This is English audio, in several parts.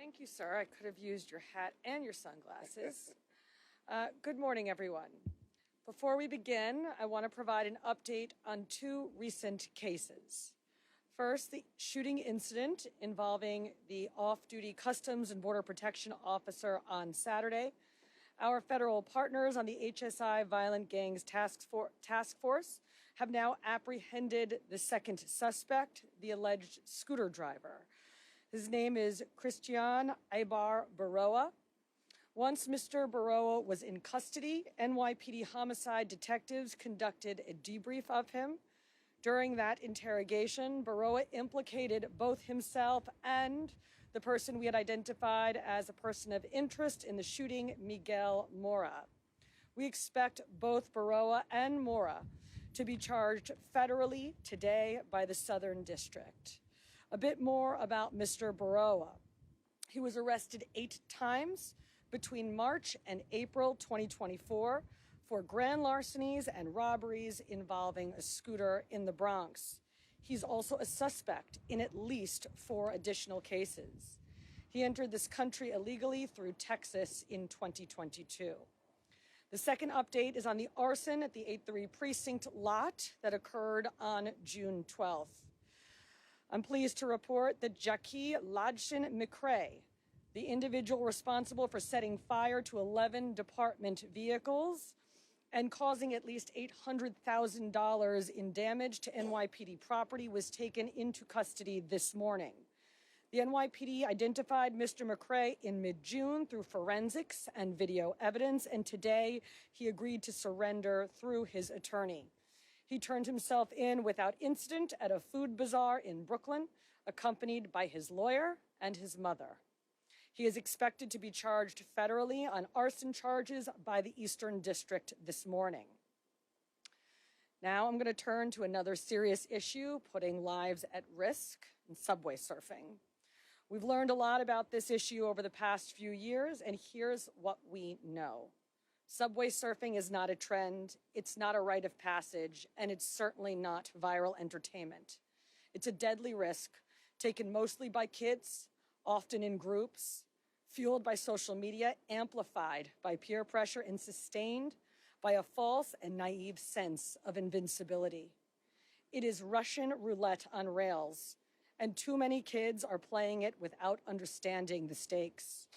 Thank you, sir. I could have used your hat and your sunglasses. Good morning, everyone. Before we begin, I want to provide an update on two recent cases. First, the shooting incident involving the off-duty Customs and Border Protection officer on Saturday. Our federal partners on the HSI Violent Gangs Task Force have now apprehended the second suspect, the alleged scooter driver. His name is Christian Ibar Baroa. Once Mr. Baroa was in custody, NYPD homicide detectives conducted a debrief of him. During that interrogation, Baroa implicated both himself and the person we had identified as a person of interest in the shooting, Miguel Mora. We expect both Baroa and Mora to be charged federally today by the Southern District. A bit more about Mr. Baroa. He was arrested 8 times between March and April 2024 for grand larcenies and robberies involving a scooter in the Bronx. He's also a suspect in at least 4 additional cases. He entered this country illegally through Texas in 2022. The second update is on the arson at the 8-3 precinct lot that occurred on June 12th. I'm pleased to report that Jackie Ladson McCrae, the individual responsible for setting fire to 11 department vehicles and causing at least $800,000 in damage to NYPD property, was taken into custody this morning. The NYPD identified Mr. McCrae in mid-June through forensics and video evidence, and today he agreed to surrender through his attorney. He turned himself in without incident at a food bazaar in Brooklyn, accompanied by his lawyer and his mother. He is expected to be charged federally on arson charges by the Eastern District this morning. Now I'm going to turn to another serious issue, putting lives at risk, in subway surfing. We've learned a lot about this issue over the past few years, and here's what we know. Subway surfing is not a trend, it's not a rite of passage, and it's certainly not viral entertainment. It's a deadly risk taken mostly by kids, often in groups, fueled by social media, amplified by peer pressure, and sustained by a false and naive sense of invincibility. It is Russian roulette on rails, and too many kids are playing it without understanding the stakes.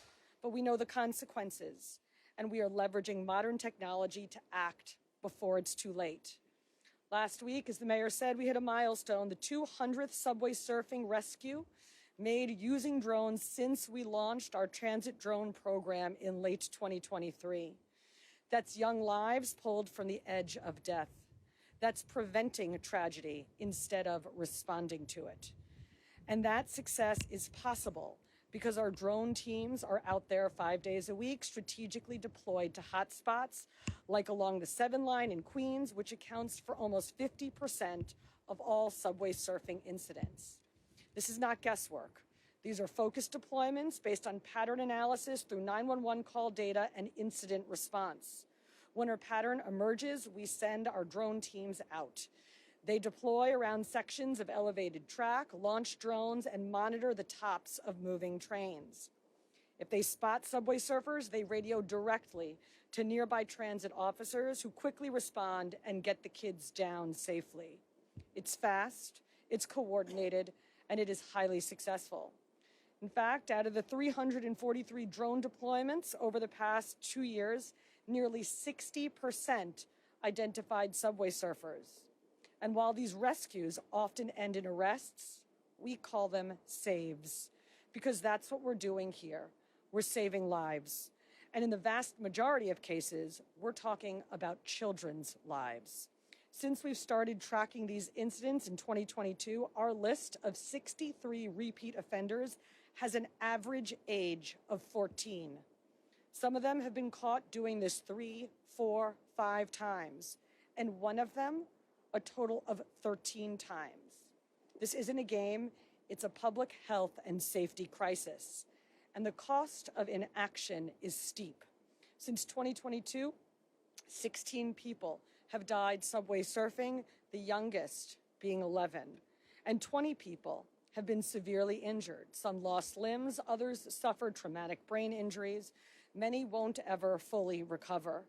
But we know the consequences, and we are leveraging modern technology to act before it's too late. Last week, as the mayor said, we hit a milestone, the 200th subway surfing rescue made using drones since we launched our transit drone program in late 2023. That's young lives pulled from the edge of death. That's preventing a tragedy instead of responding to it. And that success is possible because our drone teams are out there 5 days a week, strategically deployed to hotspots like along the 7 line in Queens, which accounts for almost 50% of all subway surfing incidents. This is not guesswork. These are focused deployments based on pattern analysis through 911 call data and incident response. When a pattern emerges, we send our drone teams out. They deploy around sections of elevated track, launch drones, and monitor the tops of moving trains. If they spot subway surfers, they radio directly to nearby transit officers who quickly respond and get the kids down safely. It's fast, it's coordinated, and it is highly successful. In fact, out of the 343 drone deployments over the past 2 years, nearly 60% identified subway surfers. And while these rescues often end in arrests, we call them saves, because that's what we're doing here. We're saving lives. And in the vast majority of cases, we're talking about children's lives. Since we've started tracking these incidents in 2022, our list of 63 repeat offenders has an average age of 14. Some of them have been caught doing this 3, 4, 5 times, and one of them a total of 13 times. This isn't a game, it's a public health and safety crisis. And the cost of inaction is steep. Since 2022, 16 people have died subway surfing, the youngest being 11. And 20 people have been severely injured. Some lost limbs, others suffered traumatic brain injuries. Many won't ever fully recover.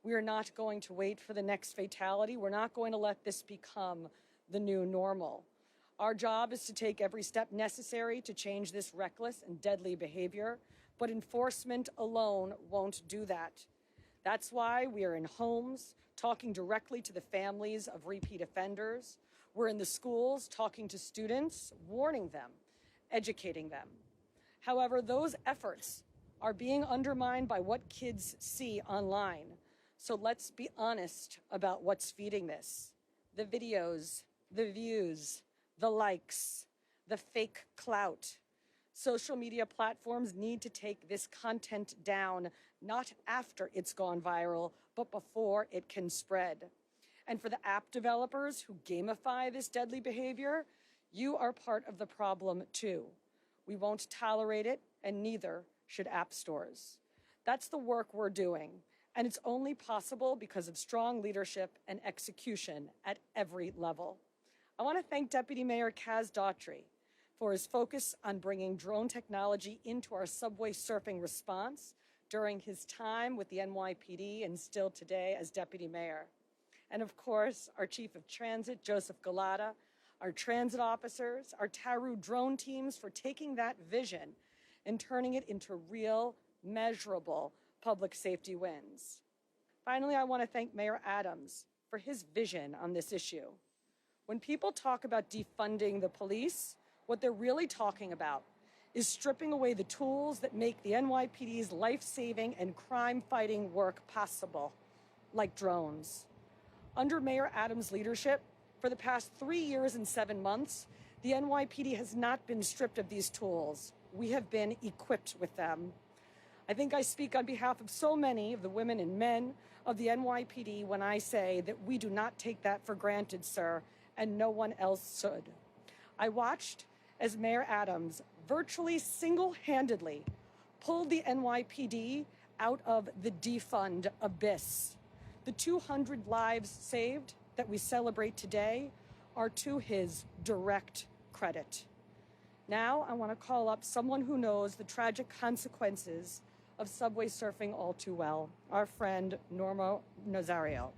We are not going to wait for the next fatality. We're not going to let this become the new normal. Our job is to take every step necessary to change this reckless and deadly behavior, but enforcement alone won't do that. That's why we are in homes, talking directly to the families of repeat offenders. We're in the schools, talking to students, warning them, educating them. However, those efforts are being undermined by what kids see online. So let's be honest about what's feeding this. The videos, the views, the likes, the fake clout. Social media platforms need to take this content down, not after it's gone viral, but before it can spread. And for the app developers who gamify this deadly behavior, you are part of the problem too. We won't tolerate it, and neither should app stores. That's the work we're doing, and it's only possible because of strong leadership and execution at every level. I want to thank Deputy Mayor Kaz Daughtry for his focus on bringing drone technology into our subway surfing response during his time with the NYPD and still today as Deputy Mayor. And of course, our Chief of Transit, Joseph Galata, our transit officers, our TARU drone teams for taking that vision and turning it into real, measurable public safety wins. Finally, I want to thank Mayor Adams for his vision on this issue. When people talk about defunding the police, what they're really talking about is stripping away the tools that make the NYPD's life-saving and crime-fighting work possible, like drones. Under Mayor Adams' leadership, for the past 3 years and 7 months, the NYPD has not been stripped of these tools. We have been equipped with them. I think I speak on behalf of so many of the women and men of the NYPD when I say that we do not take that for granted, sir, and no one else should. I watched as Mayor Adams virtually single-handedly pulled the NYPD out of the defund abyss. The 200 lives saved that we celebrate today are to his direct credit. Now I want to call up someone who knows the tragic consequences of subway surfing all too well, our friend Norma Nazario.